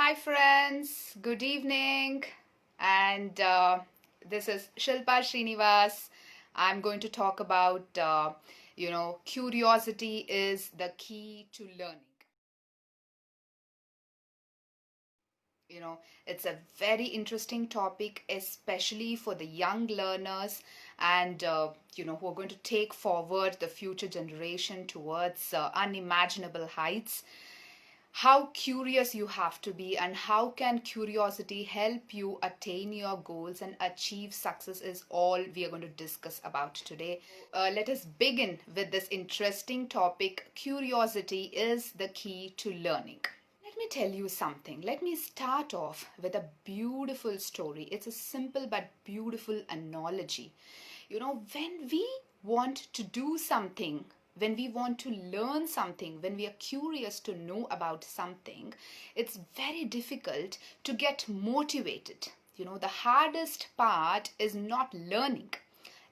Hi friends, good evening, and this is Shilpa Srinivas. I'm going to talk about, curiosity is the key to learning. It's a very interesting topic, especially for the young learners and, who are going to take forward the future generation towards unimaginable heights. How curious you have to be, and how can curiosity help you attain your goals and achieve success is all we are going to discuss about today. Let us begin with this interesting topic. Curiosity is the key to learning. Let me tell you something. Let me start off with a beautiful story. It's a simple but beautiful analogy. When we want to do something, when we want to learn something, when we are curious to know about something, it's very difficult to get motivated. The hardest part is not learning.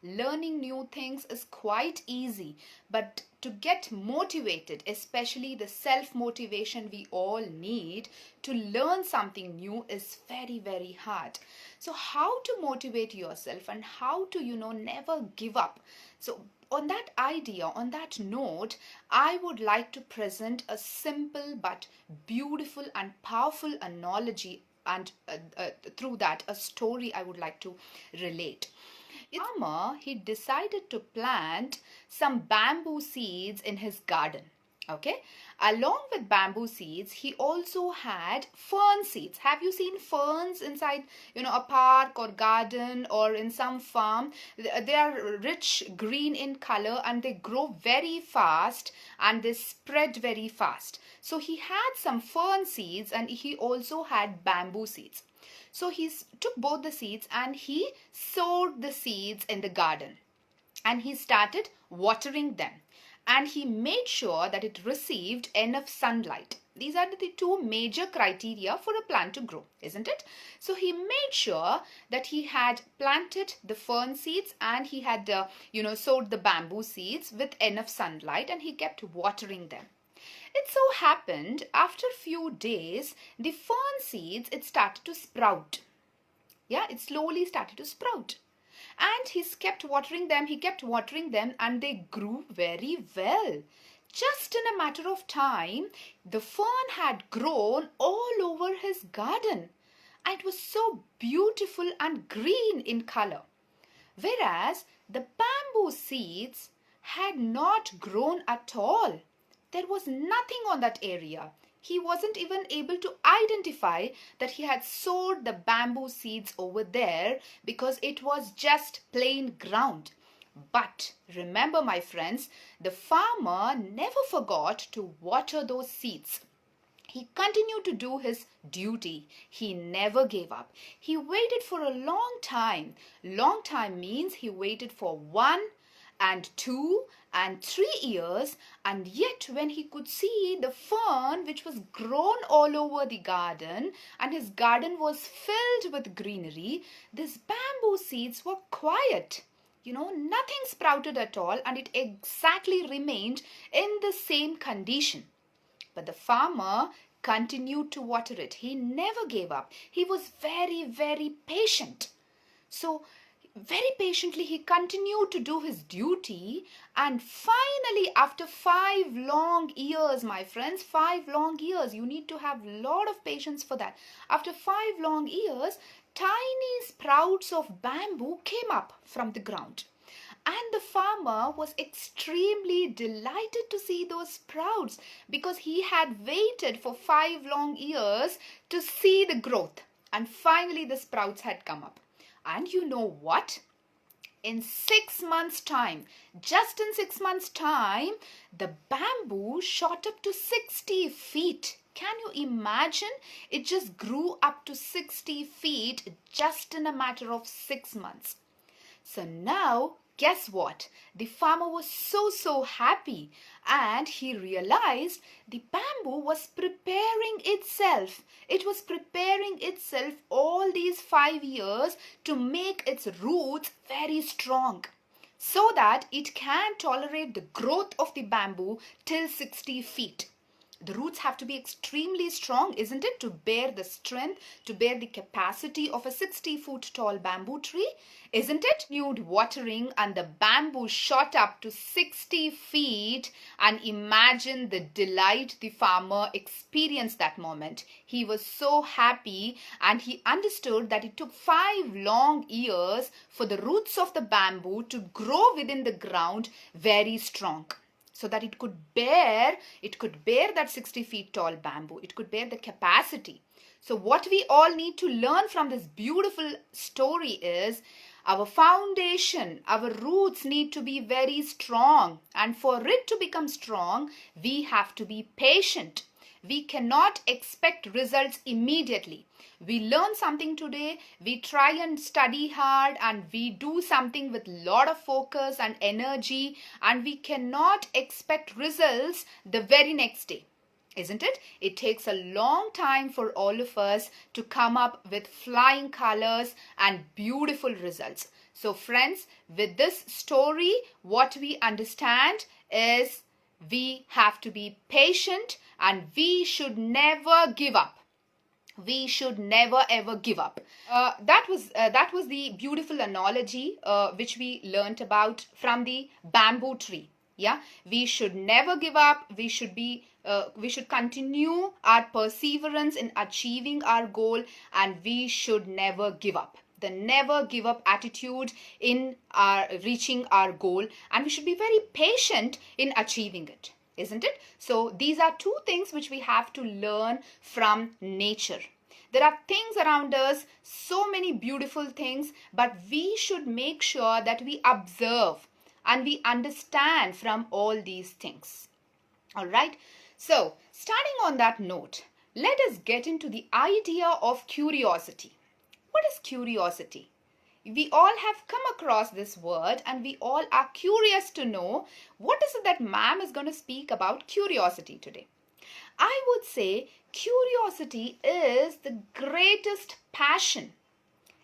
Learning new things is quite easy, but to get motivated, especially the self motivation we all need to learn something new, is very, very hard. So how to motivate yourself and how to never give up? So on that idea, on that note, I would like to present a simple but beautiful and powerful analogy, and through that a story I would like to relate. Farmer, he decided to plant some bamboo seeds in his garden. Okay, along with bamboo seeds, he also had fern seeds. Have you seen ferns inside, a park or garden or in some farm? They are rich green in color and they grow very fast and they spread very fast. So he had some fern seeds and he also had bamboo seeds. So he took both the seeds and he sowed the seeds in the garden, and he started watering them, and he made sure that it received enough sunlight. These are the two major criteria for a plant to grow, isn't it? So he made sure that he had planted the fern seeds and he had sowed the bamboo seeds with enough sunlight, and he kept watering them. It so happened after a few days, the fern seeds, it started to sprout. Yeah, it slowly started to sprout. And he kept watering them, and they grew very well. Just in a matter of time, the fern had grown all over his garden. And it was so beautiful and green in color. Whereas the bamboo seeds had not grown at all. There was nothing on that area. He wasn't even able to identify that he had sowed the bamboo seeds over there because it was just plain ground. But remember, my friends, the farmer never forgot to water those seeds. He continued to do his duty. He never gave up. He waited for a long time. Long time means he waited for 1 and 2 and 3 years, and yet when he could see the fern which was grown all over the garden and his garden was filled with greenery, these bamboo seeds were quiet. Nothing sprouted at all, and it exactly remained in the same condition. But the farmer continued to water it. He never gave up. He was very, very patient. So, very patiently, he continued to do his duty. And finally, after 5 long years, my friends, 5 long years, you need to have a lot of patience for that. After 5 long years, tiny sprouts of bamboo came up from the ground. And the farmer was extremely delighted to see those sprouts because he had waited for 5 long years to see the growth. And finally, the sprouts had come up. And you know what? In 6 months' time, just in 6 months' time, the bamboo shot up to 60 feet. Can you imagine? It just grew up to 60 feet just in a matter of 6 months. So now, guess what? The farmer was so happy, and he realized the bamboo was preparing itself. It was preparing itself all these 5 years to make its roots very strong so that it can tolerate the growth of the bamboo till 60 feet. The roots have to be extremely strong, isn't it, to bear the strength, to bear the capacity of a 60-foot tall bamboo tree, isn't it? Continued watering and the bamboo shot up to 60 feet, and imagine the delight the farmer experienced that moment. He was so happy, and he understood that it took 5 long years for the roots of the bamboo to grow within the ground very strong, so that it could bear that 60 feet tall bamboo. It could bear the capacity. So what we all need to learn from this beautiful story is our foundation, our roots need to be very strong. And for it to become strong, we have to be patient. We cannot expect results immediately. We learn something today, we try and study hard, and we do something with a lot of focus and energy, and we cannot expect results the very next day, isn't it? It takes a long time for all of us to come up with flying colors and beautiful results. So friends, with this story, what we understand is we have to be patient, and we should never give up. We should never ever give up. That was the beautiful analogy which we learnt about from the bamboo tree. Yeah, we should never give up. We should continue our perseverance in achieving our goal, and we should never give up. The never give up attitude in our reaching our goal, and we should be very patient in achieving it, isn't it? So these are two things which we have to learn from nature. There are things around us, so many beautiful things, but we should make sure that we observe and we understand from all these things. All right. So starting on that note, let us get into the idea of curiosity. What is curiosity? We all have come across this word, and we all are curious to know what is it that ma'am is going to speak about curiosity today. I would say curiosity is the greatest passion.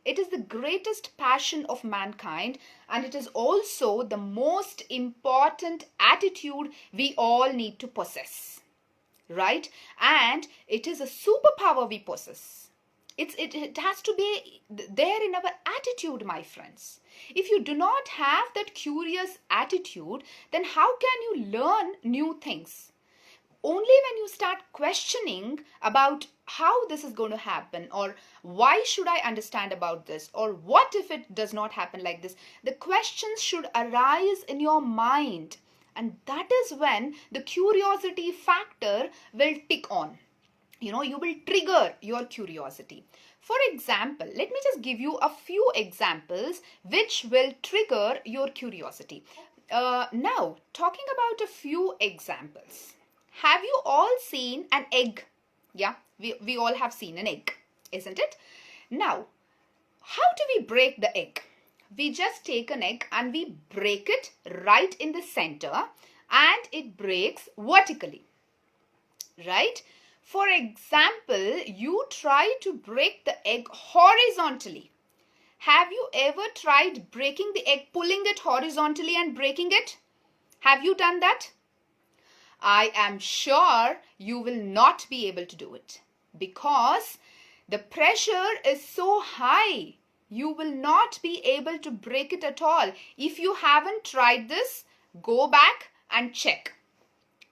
It is the greatest passion of mankind, and it is also the most important attitude we all need to possess, right? And it is a superpower we possess. It has to be there in our attitude, my friends. If you do not have that curious attitude, then how can you learn new things? Only when you start questioning about how this is going to happen, or why should I understand about this, or what if it does not happen like this, the questions should arise in your mind, and that is when the curiosity factor will tick on. You will trigger your curiosity. For example, let me just give you a few examples which will trigger your curiosity. Now, talking about a few examples. Have you all seen an egg? Yeah, we all have seen an egg, isn't it? Now, how do we break the egg? We just take an egg and we break it right in the center, and it breaks vertically, right? For example, you try to break the egg horizontally. Have you ever tried breaking the egg, pulling it horizontally and breaking it? Have you done that? I am sure you will not be able to do it, because the pressure is so high. You will not be able to break it at all. If you haven't tried this, go back and check.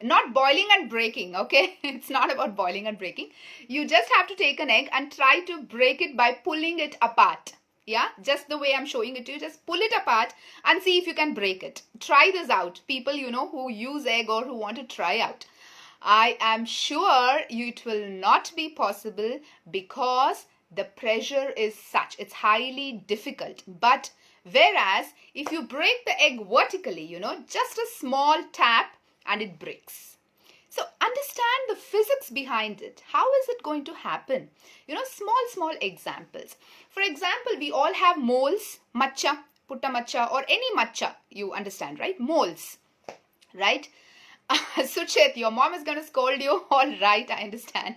Not boiling and breaking, okay? It's not about boiling and breaking. You just have to take an egg and try to break it by pulling it apart. Yeah, just the way I'm showing it to you. Just pull it apart and see if you can break it. Try this out. People, who use egg or who want to try out. I am sure it will not be possible, because the pressure is such. It's highly difficult. But whereas if you break the egg vertically, just a small tap and it breaks. So understand the physics behind it. How is it going to happen? Small examples. For example, we all have moles, matcha, putta matcha, or any matcha, you understand, right? Moles, right? Suchit, your mom is going to scold you. All right, I understand.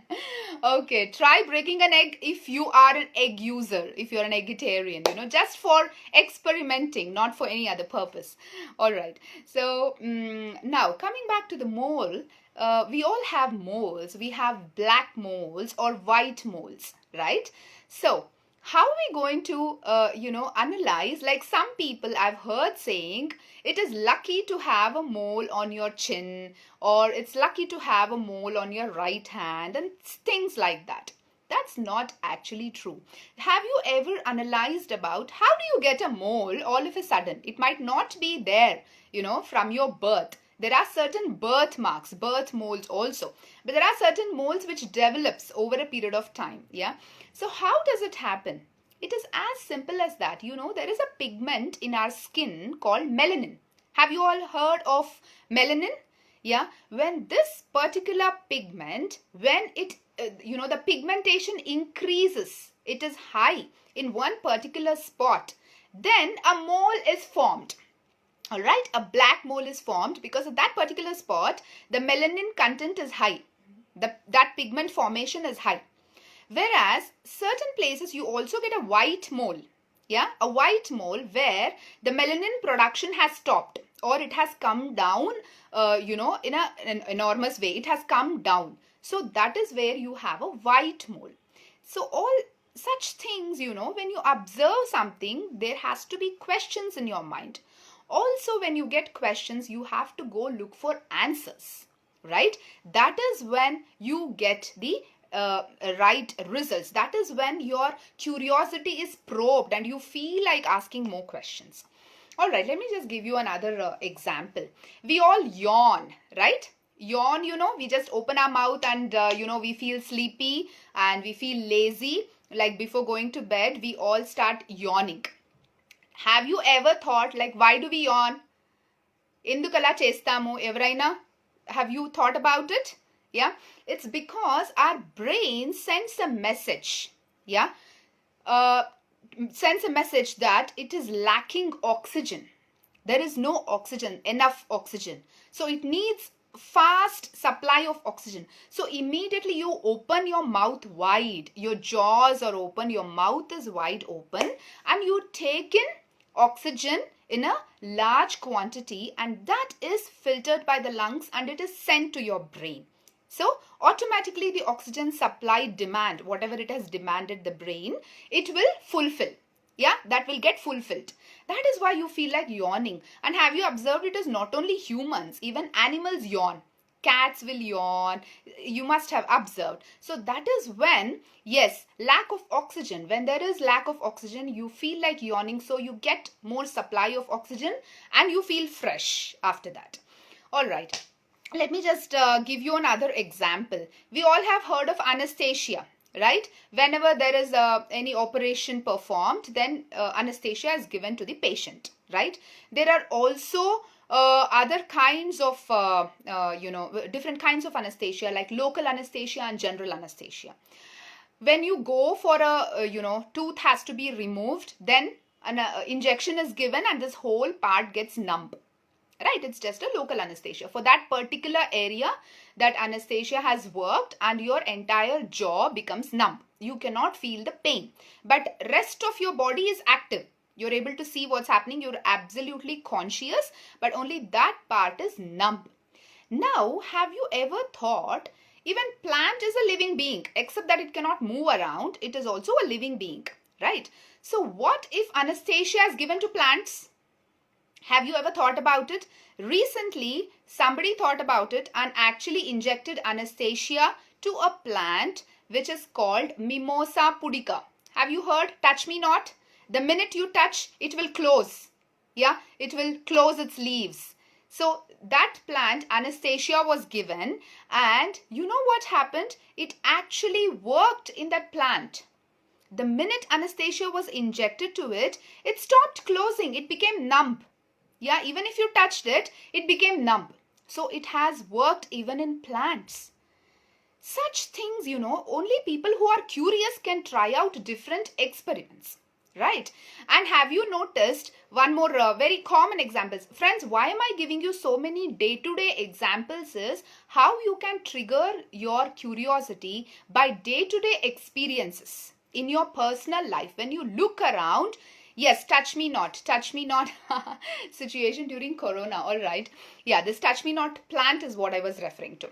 Okay, try breaking an egg if you are an egg user, if you're an vegetarian, just for experimenting, not for any other purpose. All right. So, now coming back to the mole, we all have moles. We have black moles or white moles, right? So, how are we going to analyze, like some people I've heard saying it is lucky to have a mole on your chin, or it's lucky to have a mole on your right hand, and things like that. That's not actually true. Have you ever analyzed about how do you get a mole all of a sudden? It might not be there, from your birth. There are certain birthmarks, birth moles also, but there are certain moles which develops over a period of time. Yeah. So how does it happen? It is as simple as that. There is a pigment in our skin called melanin. Have you all heard of melanin? Yeah. When this particular pigment, when it, the pigmentation increases, it is high in one particular spot, then a mole is formed. All right, a black mole is formed because at that particular spot, the melanin content is high. That pigment formation is high. Whereas certain places you also get a white mole. Yeah, a white mole where the melanin production has stopped or it has come down, in an enormous way. It has come down. So that is where you have a white mole. So all such things, when you observe something, there has to be questions in your mind. Also, when you get questions, you have to go look for answers, right? That is when you get the right results. That is when your curiosity is probed and you feel like asking more questions. All right, let me just give you another example. We all yawn, right? Yawn, we just open our mouth and, we feel sleepy and we feel lazy. Like before going to bed, we all start yawning. Have you ever thought, like, why do we yawn? Endukala chestamu evraina? Have you thought about it? Yeah, it's because our brain sends a message. Yeah, sends a message that it is lacking oxygen. There is no oxygen, enough oxygen. So it needs fast supply of oxygen. So immediately you open your mouth wide. Your jaws are open, your mouth is wide open, and you take in oxygen in a large quantity, and that is filtered by the lungs and it is sent to your brain. So automatically the oxygen supply demand, whatever it has demanded the brain, it will fulfill. Yeah, that will get fulfilled. That is why you feel like yawning. And have you observed, it is not only humans, even animals yawn. Cats will yawn. You must have observed. So that is when, yes, lack of oxygen. When there is lack of oxygen, you feel like yawning. So you get more supply of oxygen and you feel fresh after that. All right. Let me just give you another example. We all have heard of anesthesia, right? Whenever there is any operation performed, then anesthesia is given to the patient, right? There are also other kinds of, different kinds of anesthesia, like local anesthesia and general anesthesia. When you go for a, tooth has to be removed, then an injection is given and this whole part gets numb. Right, it's just a local anesthesia. For that particular area, that anesthesia has worked and your entire jaw becomes numb. You cannot feel the pain. But rest of your body is active. You're able to see what's happening. You're absolutely conscious, but only that part is numb. Now, have you ever thought, even plant is a living being, except that it cannot move around. It is also a living being, right? So what if anesthesia is given to plants? Have you ever thought about it? Recently, somebody thought about it and actually injected anesthesia to a plant which is called Mimosa pudica. Have you heard? Touch me not. The minute you touch, it will close. Yeah, it will close its leaves. So that plant, anesthesia was given, and you know what happened? It actually worked in that plant. The minute anesthesia was injected to it, it stopped closing. It became numb. Yeah, even if you touched it, it became numb. So it has worked even in plants. Such things, only people who are curious can try out different experiments, right? And have you noticed one more very common examples? Friends, why am I giving you so many day-to-day examples is how you can trigger your curiosity by day-to-day experiences in your personal life. When you look around, yes, touch me not situation during corona, all right. Yeah, this touch me not plant is what I was referring to.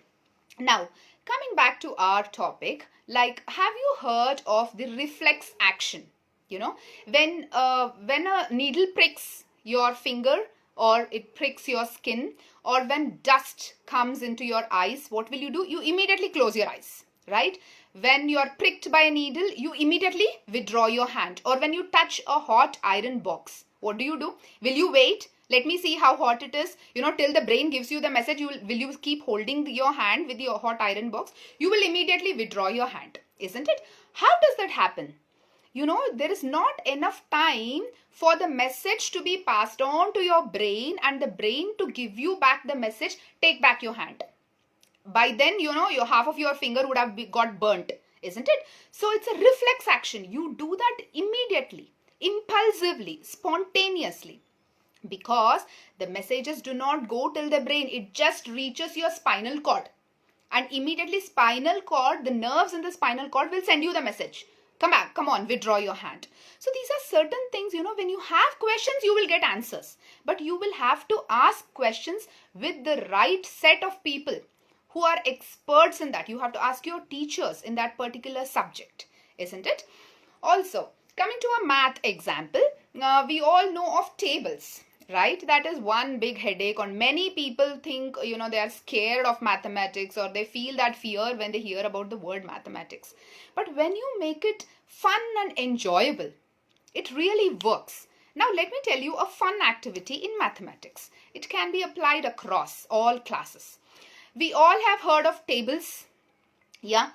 Now, coming back to our topic, like, have you heard of the reflex action? You know, when a needle pricks your finger, or it pricks your skin, or when dust comes into your eyes, what will you do? You immediately close your eyes, right? When you are pricked by a needle, you immediately withdraw your hand. Or when you touch a hot iron box, what do? Will you wait? Let me see how hot it is. You know, till the brain gives you the message, will you keep holding your hand with your hot iron box? You will immediately withdraw your hand, isn't it? How does that happen? You know, there is not enough time for the message to be passed on to your brain and the brain to give you back the message, take back your hand. By then, you know, your half of your finger would have got burnt, isn't it? So it's a reflex action. You do that immediately, impulsively, spontaneously, because the messages do not go till the brain. It just reaches your spinal cord, and immediately spinal cord, the nerves in the spinal cord will send you the message. Come back, come on, withdraw your hand. So these are certain things, you know, when you have questions, you will get answers. But you will have to ask questions with the right set of people who are experts in that. You have to ask your teachers in that particular subject, isn't it? Also, coming to a math example, we all know of tables, right? That is one big headache. On many people think, you know, they are scared of mathematics, or they feel that fear when they hear about the word mathematics. But when you make it fun and enjoyable, it really works. Now let me tell you a fun activity in mathematics. It can be applied across all classes. We all have heard of tables. Yeah.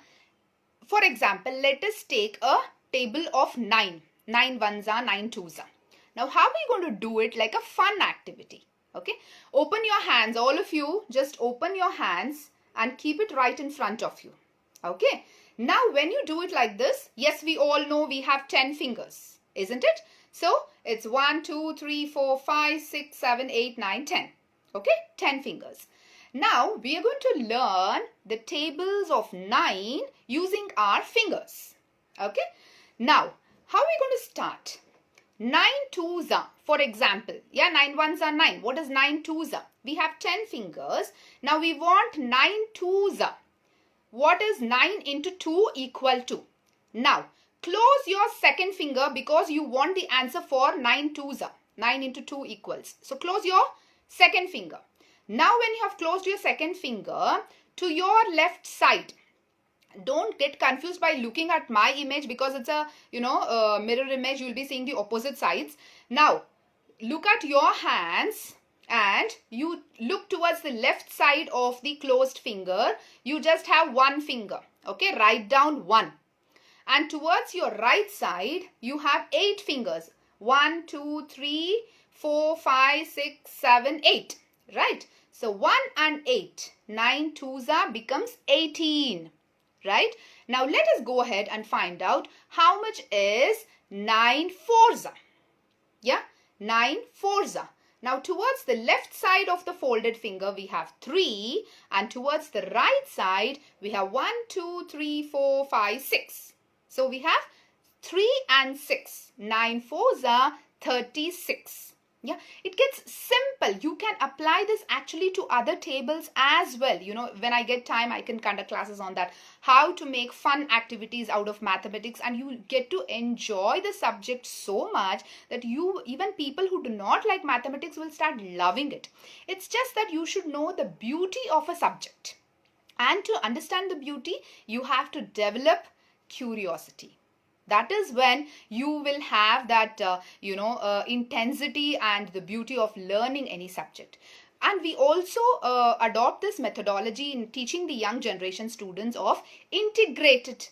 For example, let us take a table of 9. 9 ones are, 9 twos are. Now, how are we going to do it like a fun activity? Okay. Open your hands. All of you, just open your hands and keep it right in front of you. Okay. Now, when you do it like this, yes, we all know we have 10 fingers, isn't it? So, it's 1, 2, 3, 4, 5, 6, 7, 8, 9, 10. Okay. 10 fingers. Now, we are going to learn the tables of 9 using our fingers. Okay. Now, how are we going to start? 9 twos are, for example. Yeah, 9 ones are 9. What is 9 twos are? We have 10 fingers. Now, we want 9 twos are. What is 9 into 2 equal to? Now, close your second finger because you want the answer for 9 twos are. 9 into 2 equals. So, close your second finger. Now, when you have closed your second finger, to your left side, don't get confused by looking at my image because it's a, you know, mirror image. You'll be seeing the opposite sides. Now, look at your hands and you look towards the left side of the closed finger. You just have one finger. Okay, write down 1. And towards your right side, you have 8 fingers. 1, 2, 3, 4, 5, 6, 7, 8. Right? So 1 and 8. 9 twos are becomes 18. Right? Now let us go ahead and find out how much is 9 fours are. Yeah? 9 fours are. Now towards the left side of the folded finger we have 3, and towards the right side we have 1, 2, 3, 4, 5, 6. So we have 3 and 6. 9 fours are 36. Yeah, it gets simple. You can apply this actually to other tables as well. You know, when I get time, I can conduct classes on that. How to make fun activities out of mathematics, and you get to enjoy the subject so much that even people who do not like mathematics will start loving it. It's just that you should know the beauty of a subject. And to understand the beauty, you have to develop curiosity. That is when you will have that, intensity and the beauty of learning any subject. And we also adopt this methodology in teaching the young generation students of integrated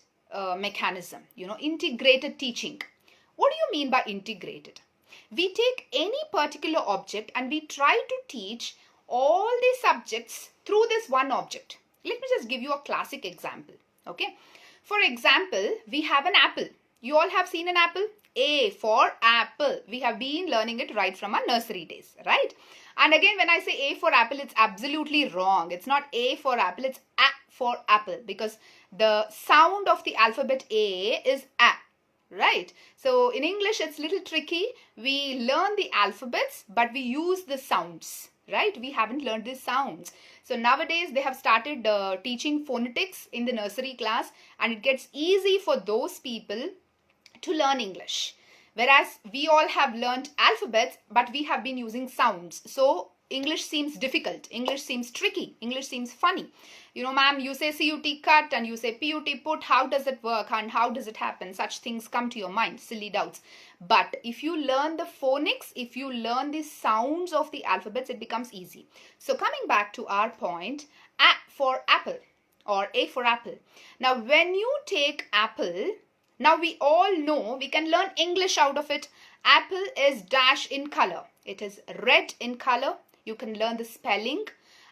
mechanism, integrated teaching. What do you mean by integrated? We take any particular object and we try to teach all the subjects through this one object. Let me just give you a classic example. Okay. For example, we have an apple. You all have seen an apple? A for apple. We have been learning it right from our nursery days, right? And again, when I say A for apple, it's absolutely wrong. It's not A for apple, it's A for apple, because the sound of the alphabet A is A, right? So in English, it's a little tricky. We learn the alphabets, but we use the sounds, right? We haven't learned the sounds. So nowadays, they have started teaching phonetics in the nursery class, and it gets easy for those people to learn English. Whereas we all have learned alphabets, but we have been using sounds. So English seems difficult. English seems tricky. English seems funny. You know, ma'am, you say CUT cut and you say PUT put. How does it work and how does it happen? Such things come to your mind, silly doubts. But if you learn the phonics, if you learn the sounds of the alphabets, it becomes easy. So coming back to our point, A for apple or A for apple. Now, when you take apple, now we all know, we can learn English out of it. Apple is dash in color. It is red in color. You can learn the spelling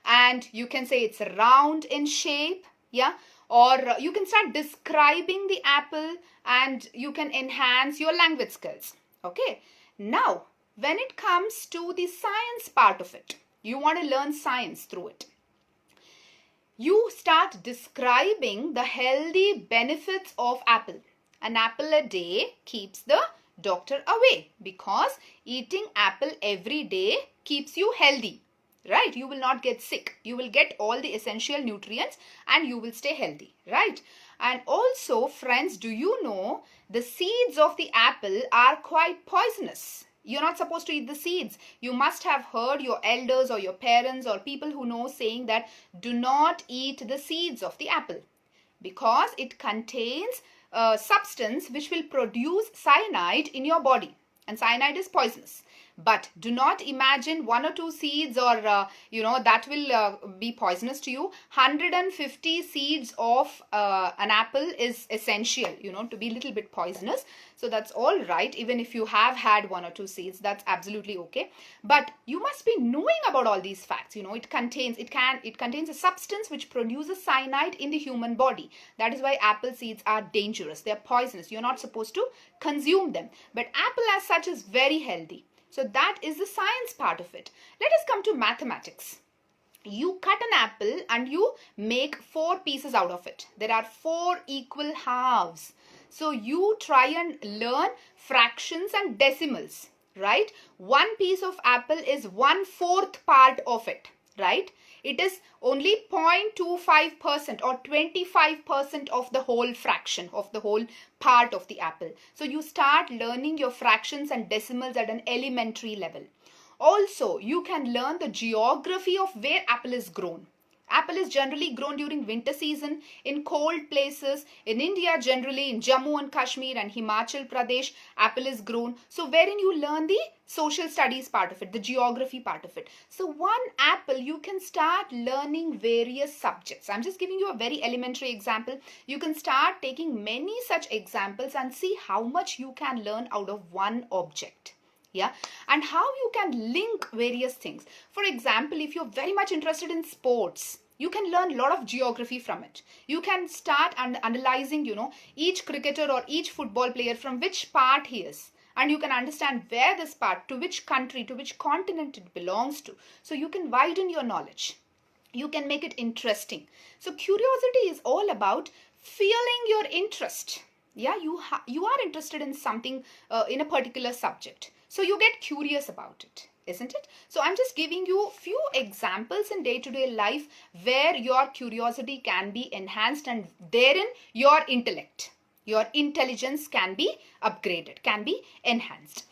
and you can say it's round in shape. Yeah. Or you can start describing the apple and you can enhance your language skills. Okay. Now, when it comes to the science part of it, you want to learn science through it. You start describing the healthy benefits of apple. An apple a day keeps the doctor away, because eating apple every day keeps you healthy, right? You will not get sick. You will get all the essential nutrients and you will stay healthy, right? And also, friends, do you know the seeds of the apple are quite poisonous? You're not supposed to eat the seeds. You must have heard your elders or your parents or people who know saying that do not eat the seeds of the apple, because it contains a substance which will produce cyanide in your body, and cyanide is poisonous. But do not imagine 1 or 2 seeds or that will be poisonous to you. 150 seeds of an apple is essential, to be a little bit poisonous. So that's all right. Even if you have had 1 or 2 seeds, that's absolutely okay. But you must be knowing about all these facts. It contains a substance which produces cyanide in the human body. That is why apple seeds are dangerous. They are poisonous. You're not supposed to consume them. But apple as such is very healthy. So that is the science part of it. Let us come to mathematics. You cut an apple and you make 4 pieces out of it. There are 4 equal halves. So you try and learn fractions and decimals, right? 1 piece of apple is 1/4 part of it, right? It is only 0.25% or 25% of the whole fraction, of the whole part of the apple. So you start learning your fractions and decimals at an elementary level. Also, you can learn the geography of where apple is grown. Apple is generally grown during winter season in cold places. In India, generally in Jammu and Kashmir and Himachal Pradesh, apple is grown. So wherein you learn the social studies part of it, the geography part of it. So one apple, you can start learning various subjects. I'm just giving you a very elementary example. You can start taking many such examples and see how much you can learn out of one object. Yeah, and how you can link various things. For example, if you're very much interested in sports, you can learn a lot of geography from it. You can start analyzing, each cricketer or each football player, from which part he is. And you can understand where this part, to which country, to which continent it belongs to. So you can widen your knowledge. You can make it interesting. So curiosity is all about feeling your interest. Yeah, you are interested in something, in a particular subject. So you get curious about it, isn't it? So I'm just giving you a few examples in day-to-day life where your curiosity can be enhanced, and therein your intellect, your intelligence can be upgraded, can be enhanced.